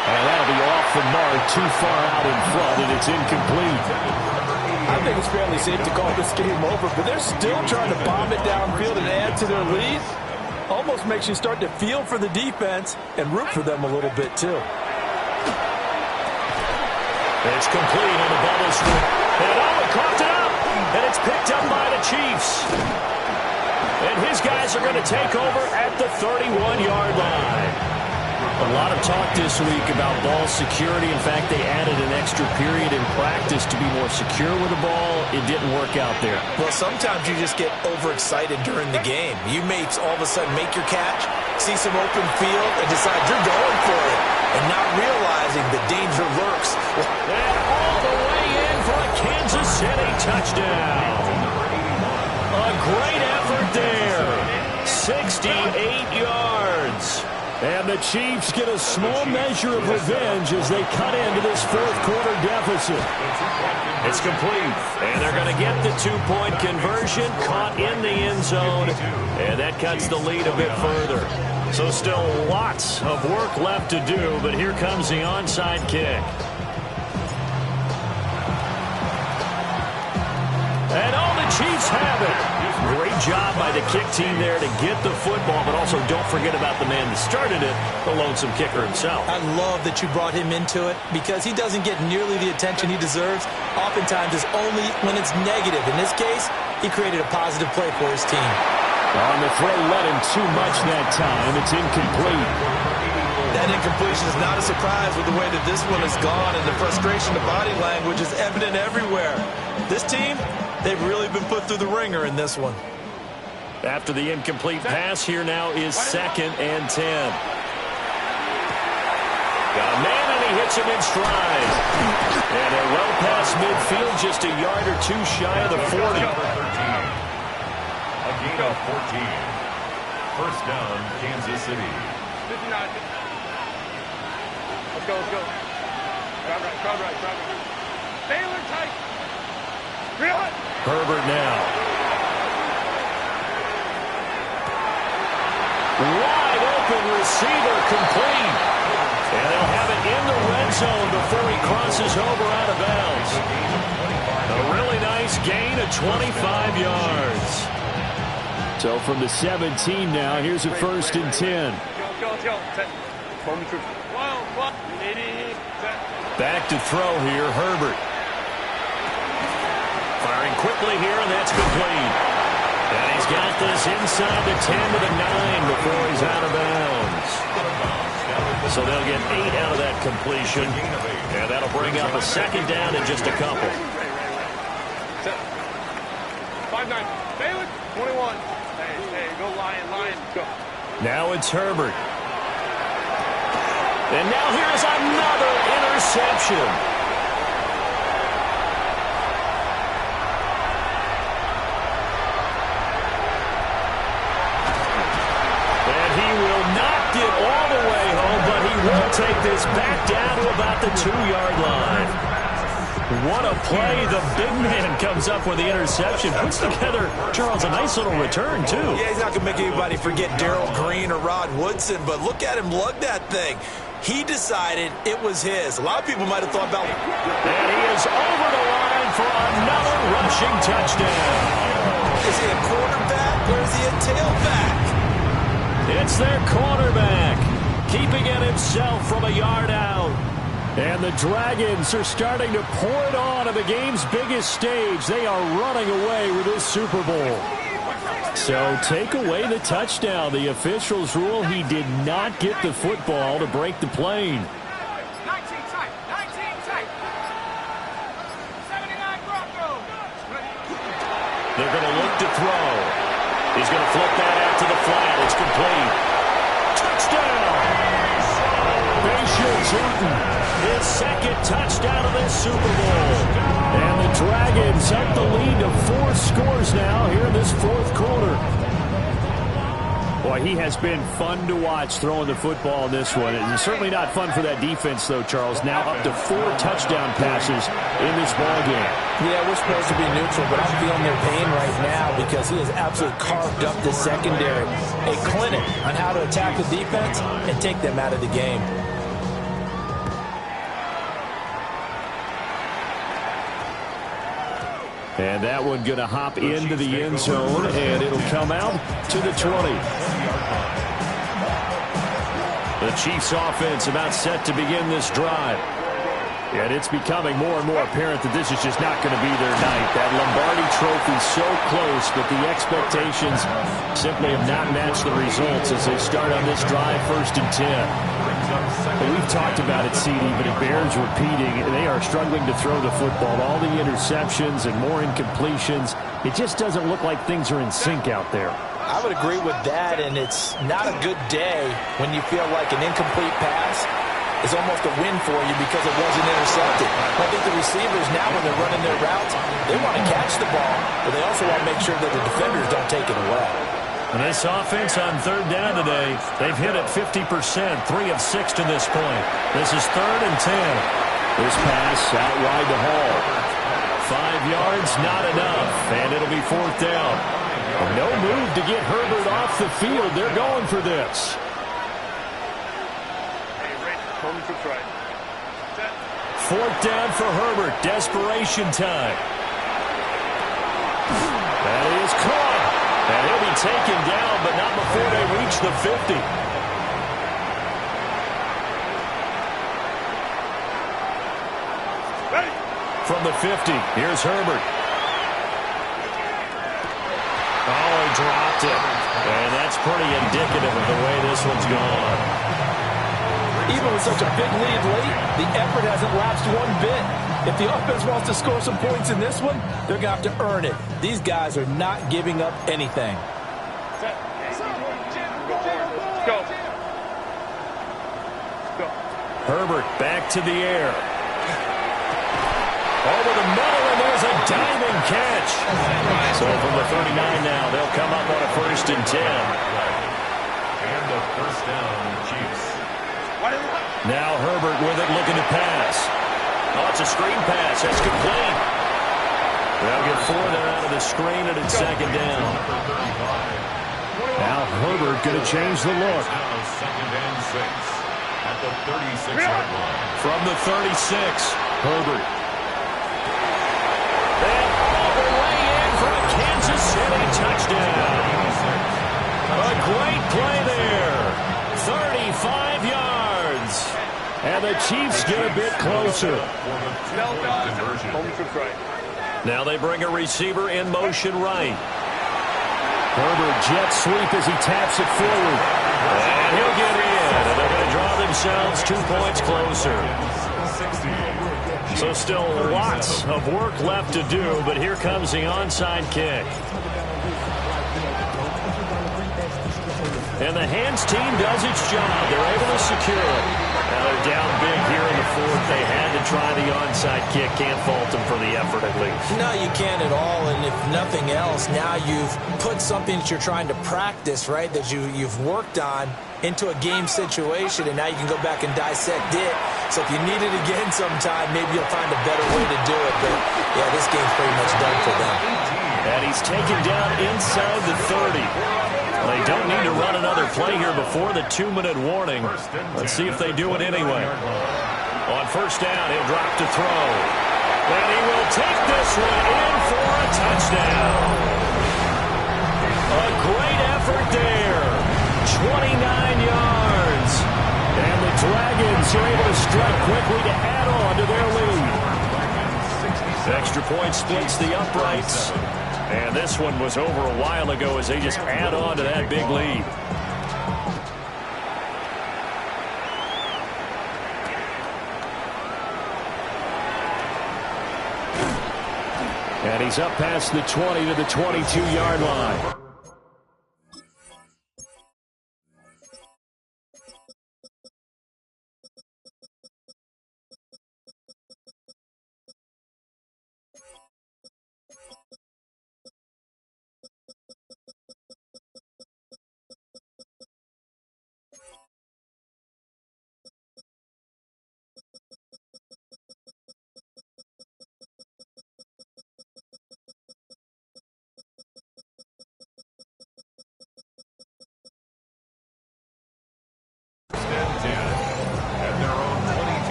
And that'll be off the mark, too far out in front, and it's incomplete. I think it's fairly safe to call this game over, but they're still trying to bomb it downfield and add to their lead. Almost makes you start to feel for the defense and root for them a little bit, too. It's complete on the bubble screen. And coughed it up. And it's picked up by the Chiefs. And his guys are going to take over at the 31-yard line. A lot of talk this week about ball security. In fact, they added an extra period in practice to be more secure with the ball. It didn't work out there. Well, sometimes you just get overexcited during the game. You may all of a sudden make your catch, see some open field, and decide you're going for it, and not realizing the danger lurks. And all the way in for a Kansas City touchdown. A great effort there. 68 yards. And the Chiefs get a small measure of revenge as they cut into this fourth quarter deficit. It's complete. And they're going to get the two-point conversion, caught in the end zone. And that cuts the lead a bit further. So still lots of work left to do, but here comes the onside kick. And all the Chiefs have it. Great job by the kick team there to get the football, but also don't forget about the man that started it, the lonesome kicker himself. I love that you brought him into it because he doesn't get nearly the attention he deserves. Oftentimes it's only when it's negative. In this case, he created a positive play for his team. On the throw, led him too much that time. It's incomplete. That incompletion is not a surprise with the way that this one has gone, and the frustration, the body language is evident everywhere. This team, they've really been put through the ringer in this one. After the incomplete pass, here now is 2nd and 10. Got a man, and he hits him in stride. And they're well past midfield, just a yard or two shy of the 40. A gain of 14. First down, Kansas City. 59. Let's go, let's go. Crowd right. Baylor tight. Real it. Herbert now. Wide open receiver, complete. And they'll have it in the red zone before he crosses over out of bounds. A really nice gain of 25 yards. So from the 17 now, here's a 1st and 10. Let's go. Moment truth. Back to throw here, Herbert. Firing quickly here, and that's complete. And he's got this inside the 10 to the 9 before he's out of bounds. So they'll get 8 out of that completion, and that'll bring up a 2nd down in just a couple. 5-9. Baylor, 21. Hey, go Lion, go. Now it's Herbert. And now here's another interception. And he will not get all the way home, but he will take this back down to about the 2-yard line. What a play. The big man comes up with the interception. Puts together, Charles, a nice little return, too. Yeah, he's not going to make anybody forget Darrell Green or Rod Woodson, but look at him lug that thing. He decided it was his. A lot of people might have thought about it. And he is over the line for another rushing touchdown. Is he a quarterback or is he a tailback? It's their quarterback, keeping it himself from a yard out. And the Dragons are starting to pour it on the game's biggest stage. They are running away with this Super Bowl. So take away the touchdown. The officials rule he did not get the football to break the plane. 19 tight. 19 tight. 79 Broncos. They're going to look to throw. He's going to flip that out to the flat. It's complete. Touchdown! Bayshaw Jordan. His 2nd touchdown of this Super Bowl. And the Dragons up the lead to 4 scores now here in this 4th quarter. Boy, he has been fun to watch throwing the football in this one. It's certainly not fun for that defense, though, Charles. Now up to 4 touchdown passes in this ballgame. Yeah, we're supposed to be neutral, but I'm feeling their pain right now because he has absolutely carved up the secondary. A clinic on how to attack the defense and take them out of the game. And that one going to hop into the end zone, and it'll come out to the 20. The Chiefs offense about set to begin this drive. And it's becoming more and more apparent that this is just not going to be their night. That Lombardi trophy so close, but the expectations simply have not matched the results as they start on this drive, 1st and 10. But we've talked about it, CD, but it bears repeating. They are struggling to throw the football. All the interceptions and more incompletions. It just doesn't look like things are in sync out there. I would agree with that, and it's not a good day when you feel like an incomplete pass is almost a win for you because it wasn't intercepted. I think the receivers now, when they're running their routes, they want to catch the ball, but they also want to make sure that the defenders don't take it away. And this offense on 3rd down today, they've hit it 50%, 3 of 6 to this point. This is 3rd and 10. This pass out wide to Hall. 5 yards, not enough, and it'll be 4th down. No move to get Herbert off the field. They're going for this. 4th down for Herbert. Desperation time. That is caught. taken down, but not before they reach the 50. Ready. From the 50, here's Herbert. Oh, he dropped it. And that's pretty indicative of the way this one's gone. Even with such a big lead late, the effort hasn't lapsed one bit. If the offense wants to score some points in this one, they're going to have to earn it. These guys are not giving up anything. Set. Go. Go. Herbert back to the air. Over the middle, and there's a diving catch. So from the 39 now, they'll come up on a 1st and 10. And a first down, Chiefs. Now Herbert with it, looking to pass. Oh, it's a screen pass. That's complete. They'll get 4 there out of the screen, and it's 2nd down. Now Herbert going to change the look. Now 2nd and 6 at the 36-yard line. From the 36, Herbert. And all the way in for a Kansas City touchdown. A great play there. 35 yards. And the Chiefs get a bit closer. Now they bring a receiver in motion right. Herbert jet sweep as he taps it forward. And he'll get in. And they're going to draw themselves 2 points closer. So still lots of work left to do, but here comes the onside kick. And the hands team does its job. They're able to secure it. Now they're down big here in the 4th. They had to try the onside kick. Can't fault them for the effort at least. No, you can't at all. And if nothing else, now you've put something that you're trying to practice, right, that you've worked on into a game situation, and now you can go back and dissect it. So if you need it again sometime, maybe you'll find a better way to do it. But, yeah, this game's pretty much done for them. And he's taken down inside the 30. They don't need to run another play here before the 2-minute warning. Let's see if they do it anyway. On 1st down, he'll drop to throw. And he will take this one in for a touchdown. A great effort there. 29 yards. And the Dragons are able to strike quickly to add on to their lead. Extra point splits the uprights. And this one was over a while ago as they just add on to that big lead. And he's up past the 20 to the 22-yard line.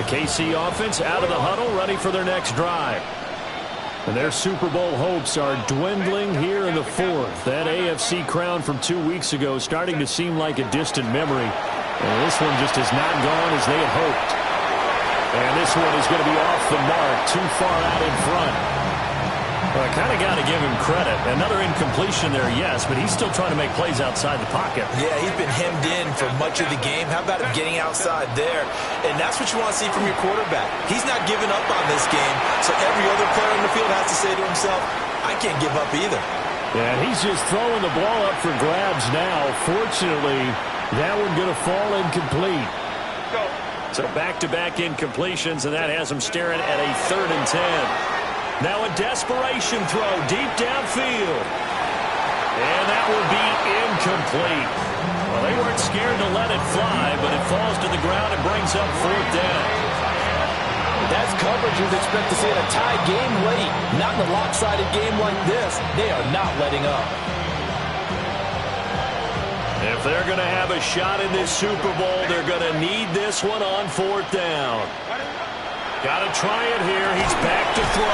KC offense out of the huddle, ready for their next drive. And their Super Bowl hopes are dwindling here in the 4th. That AFC crown from 2 weeks ago starting to seem like a distant memory. And this one just has not gone as they had hoped. And this one is going to be off the mark, too far out in front. Well, I kind of got to give him credit. Another incompletion there, yes, but he's still trying to make plays outside the pocket. Yeah, he's been hemmed in for much of the game. How about him getting outside there? And that's what you want to see from your quarterback. He's not giving up on this game, so every other player in the field has to say to himself, I can't give up either. Yeah, he's just throwing the ball up for grabs now. Fortunately, that one going to fall incomplete. Go. So back-to-back incompletions, and that has him staring at a 3rd and 10. Now a desperation throw deep downfield. And that will be incomplete. Well, they weren't scared to let it fly, but it falls to the ground and brings up 4th down. That's coverage you'd expect to see in a tie game late. Not in a lopsided game like this. They are not letting up. If they're going to have a shot in this Super Bowl, they're going to need this one on 4th down. Got to try it here. He's back to throw.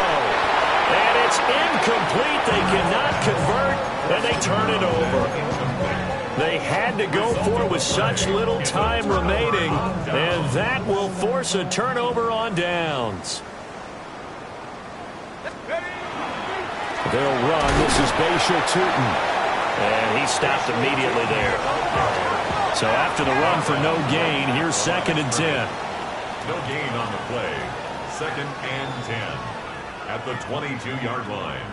And it's incomplete. They cannot convert, and they turn it over. They had to go for it with such little time remaining, and that will force a turnover on downs. They'll run. This is Bashal Tootin. And he stopped immediately there. So after the run for no gain, here's 2nd and 10. No gain on the play. 2nd and 10 at the 22-yard line.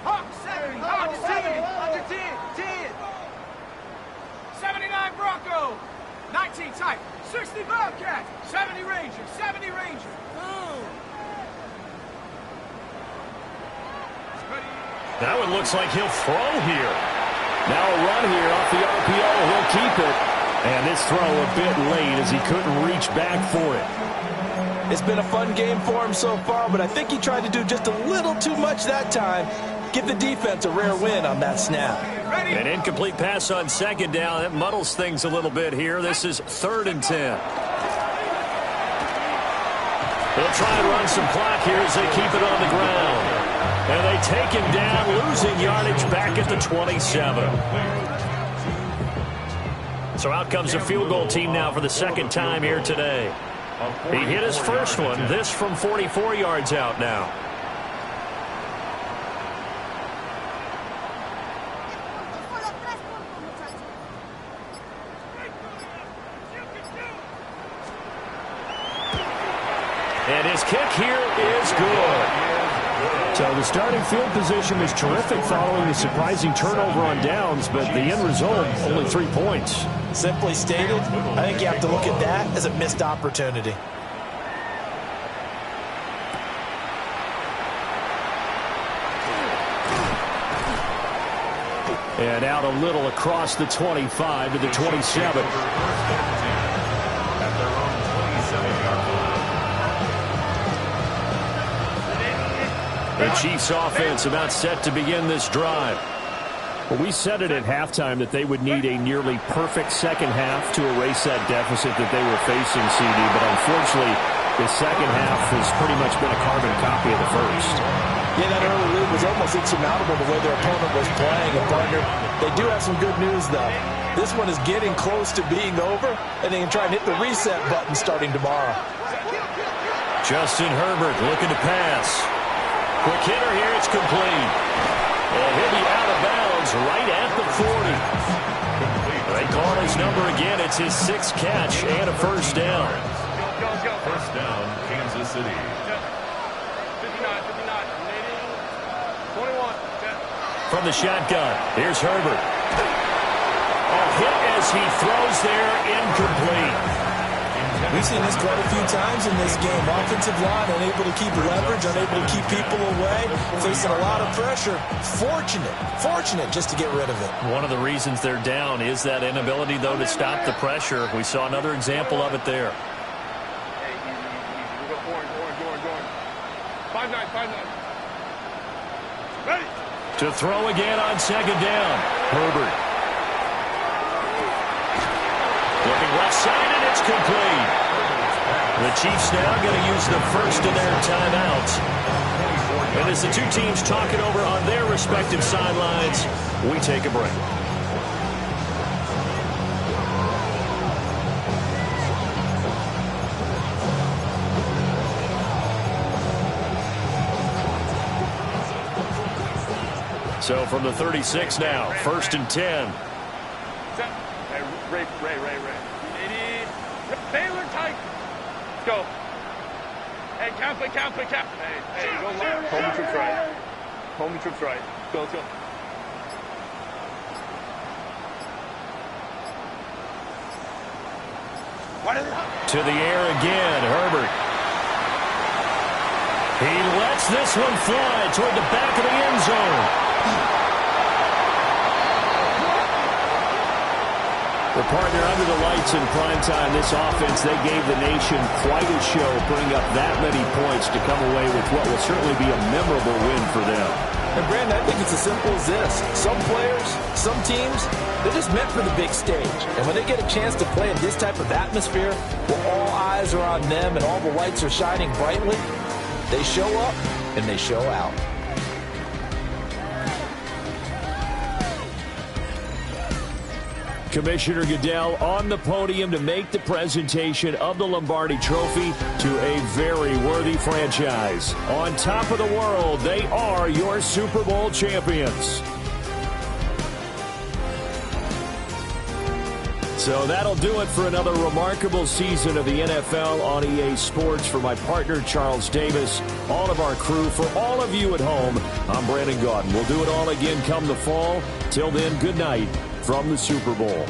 Hawk 70, Hawk 70, under 10, 10. 79 Bronco, 19 Type, 60 Bobcat, 70 Ranger, 70 Ranger. Boom. Now it looks like he'll throw here. Now a run here off the RPO. He'll keep it. And this throw a bit late as he couldn't reach back for it. It's been a fun game for him so far, but I think he tried to do just a little too much that time. Give the defense a rare win on that snap. An incomplete pass on 2nd down. That muddles things a little bit here. This is 3rd and 10. They'll try and run some clock here as they keep it on the ground. And they take him down, losing yardage back at the 27. So out comes the field goal team now for the 2nd time here today. He hit his first one, this from 44 yards out now. And his kick here is good. So the starting field position was terrific following the surprising turnover on downs, but the end result, only 3 points. Simply stated, I think you have to look at that as a missed opportunity. And out a little across the 25 to the 27. At their own 27-yard line. The Chiefs offense about set to begin this drive. Well, we said it at halftime that they would need a nearly perfect second half to erase that deficit that they were facing, CD. But unfortunately, the second half has pretty much been a carbon copy of the first. Yeah, that early lead was almost insurmountable the way their opponent was playing. And, partner, they do have some good news, though. This one is getting close to being over, and they can try and hit the reset button starting tomorrow. Justin Herbert looking to pass. Quick hitter here, it's complete. And he'll be out of bounds right at the 40. They call his number again. It's his 6th catch and a first down. First down, Kansas City. 59, 21. From the shotgun, here's Herbert. A hit as he throws there, incomplete. We've seen this quite a few times in this game. Offensive line unable to keep leverage, unable to keep people away, facing a lot of pressure. Fortunate just to get rid of it. One of the reasons they're down is that inability, though, to stop the pressure. We saw another example of it there. Hey, easy. We go orange. 5-9. Ready. To throw again on 2nd down. Herbert. Looking left side, and it's complete. The Chiefs now going to use the first of their timeouts. And as the two teams talk it over on their respective sidelines, we take a break. So from the 36 now, 1st and 10. Ray. 80. Baylor tight. Let's go. Hey, count. Hey, go left. Home troops right. Let's go. To the air again, Herbert. He lets this one fly toward the back of the end zone. The partner under the lights in primetime, this offense, they gave the nation quite a show, putting up that many points to come away with what will certainly be a memorable win for them. And, Brandon, I think it's as simple as this. Some players, some teams, they're just meant for the big stage. And when they get a chance to play in this type of atmosphere, where all eyes are on them and all the lights are shining brightly, They show up, and they show out. Commissioner Goodell on the podium to make the presentation of the Lombardi Trophy to a very worthy franchise. On top of the world, they are your Super Bowl champions. So that'll do it for another remarkable season of the NFL on EA Sports. For my partner, Charles Davis, all of our crew, for all of you at home, I'm Brandon Gaudin. We'll do it all again come the fall. Till then, good night from the Super Bowl.